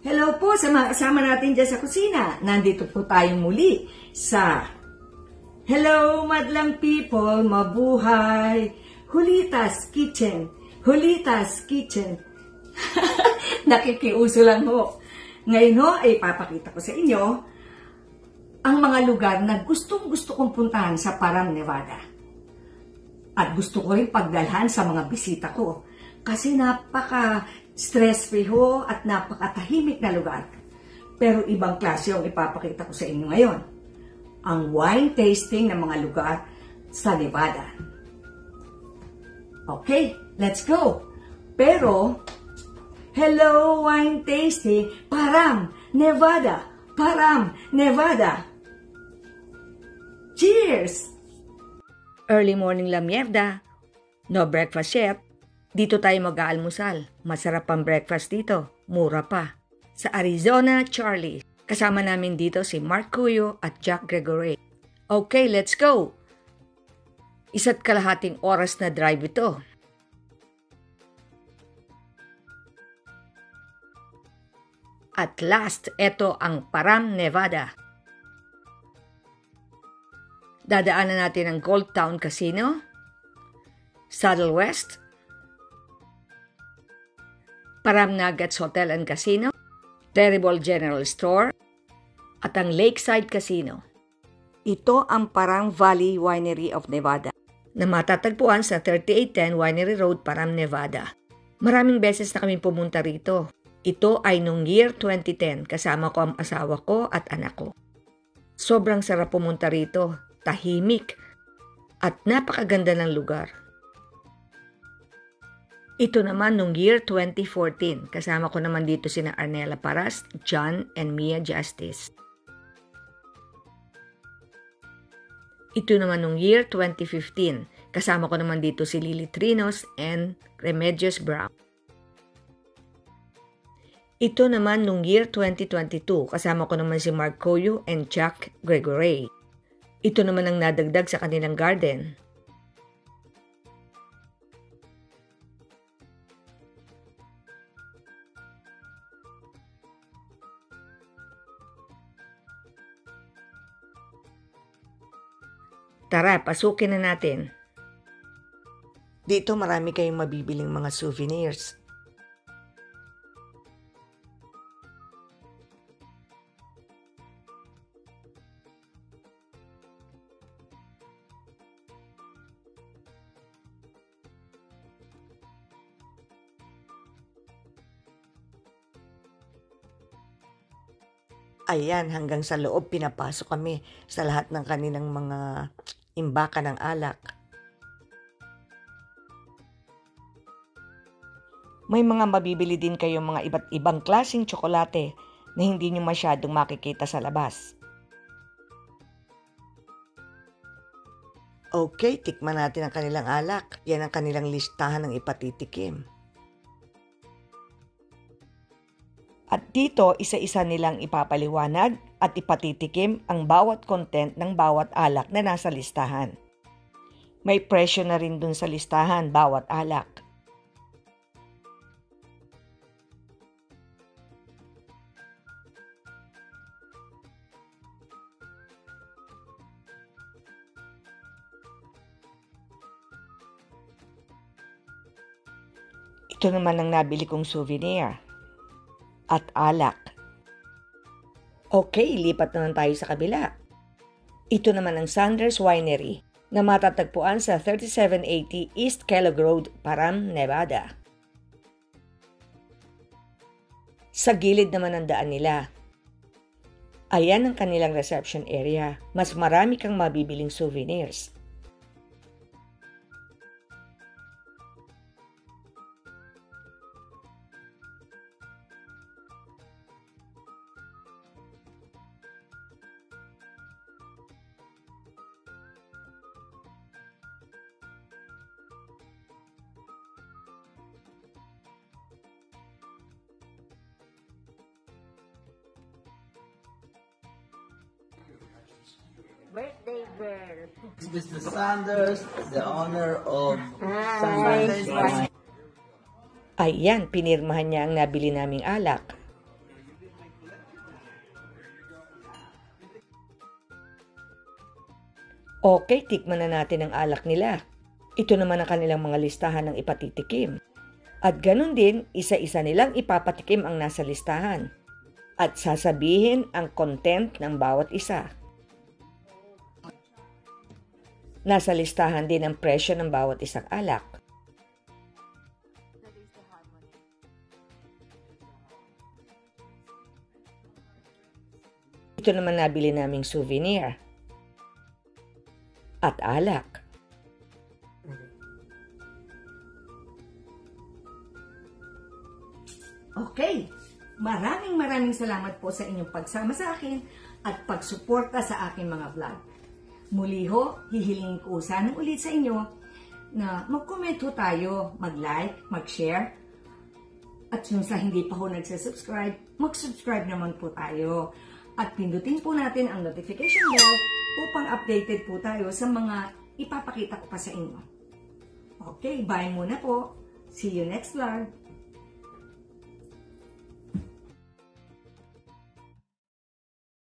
Hello po sa mga kasama natin dyan sa kusina. Nandito po tayong muli sa Hello Madlang People, Mabuhay, Julitas Kitchen. Julitas Kitchen. Nakikiuso lang ho. Ngayon ho ay papakita ko sa inyo ang mga lugar na gustong-gusto kong puntahan sa Param, Nevada. At gusto ko rin pagdalhan sa mga bisita ko. Kasi napaka-stress-free ho at napakatahimik na lugar. Pero ibang klase yung ipapakita ko sa inyo ngayon. Ang wine tasting ng mga lugar sa Nevada. Okay, let's go! Pero, hello wine tasting, Param, Nevada! Param, Nevada! Cheers! Early morning la mierda. No breakfast yet. Dito tayo mag-aalmusal. Masarap ang breakfast dito. Mura pa. Sa Arizona, Charlie. Kasama namin dito si Mark Cuyo at Jack Gregory. Okay, let's go! Isa't kalahating oras na drive ito. At last, eto ang Param, Nevada. Dadaanan natin ang Gold Town Casino, Saddle West, Param Nuggets Hotel and Casino, Terrible General Store, at ang Lakeside Casino. Ito ang Param Valley Winery of Nevada na matatagpuan sa 3810 Winery Road, Param, Nevada. Maraming beses na kami pumunta rito. Ito ay noong year 2010 kasama ko ang asawa ko at anak ko. Sobrang sarap pumunta rito, tahimik, at napakaganda ng lugar. Ito naman noong year 2014, kasama ko naman dito sina Arnella Paras, John, and Mia Justice. Ito naman noong year 2015, kasama ko naman dito si Lily Trinos and Remedios Brown. Ito naman noong year 2022, kasama ko naman si Mark Cuyo and Jack Gregory. Ito naman ang nadagdag sa kanilang garden. Tara, pasukin na natin. Dito marami kayong mabibiling mga souvenirs. Ayan, hanggang sa loob pinapasok kami sa lahat ng kanilang mga imbaka ng alak. May mga mabibili din kayong mga iba't ibang klaseng tsokolate na hindi nyo masyadong makikita sa labas. Okay, tikman natin ang kanilang alak. Yan ang kanilang listahan ng ipatitikim. At dito, isa-isa nilang ipapaliwanag at ipatitikim ang bawat content ng bawat alak na nasa listahan. May presyo na rin dun sa listahan bawat alak. Ito naman ang nabili kong souvenir. At alak. Okay, lipat naman tayo sa kabila. Ito naman ang Sanders Winery na matatagpuan sa 3780 East Kellogg Road, Param, Nevada. Sa gilid naman ang daan nila. Ayan ang kanilang reception area. Mas marami kang mabibiling souvenirs. Birthday girl. Mr. Sanders, the owner of Sanders Wine. Ayan, pinirmahan niya ang nabili naming alak. Okay, tikman na natin ang alak nila. Ito naman ang kanilang mga listahan ng ipatitikim. At ganun din, isa-isa nilang ipapatikim ang nasa listahan. At sasabihin ang content ng bawat isa. Nasa listahan din ang presyo ng bawat isang alak. Ito naman nabili naming souvenir. At alak. Okay, maraming salamat po sa inyong pagsama sa akin at pagsuporta sa aking mga vlog. Muli ho, hihilingin ko sana ulit sa inyo na mag-comment ho tayo, mag-like, mag-share. At yung sa hindi pa ho nagsasubscribe, mag-subscribe naman po tayo. At pindutin po natin ang notification bell upang updated po tayo sa mga ipapakita ko pa sa inyo. Okay, bye muna po. See you next vlog.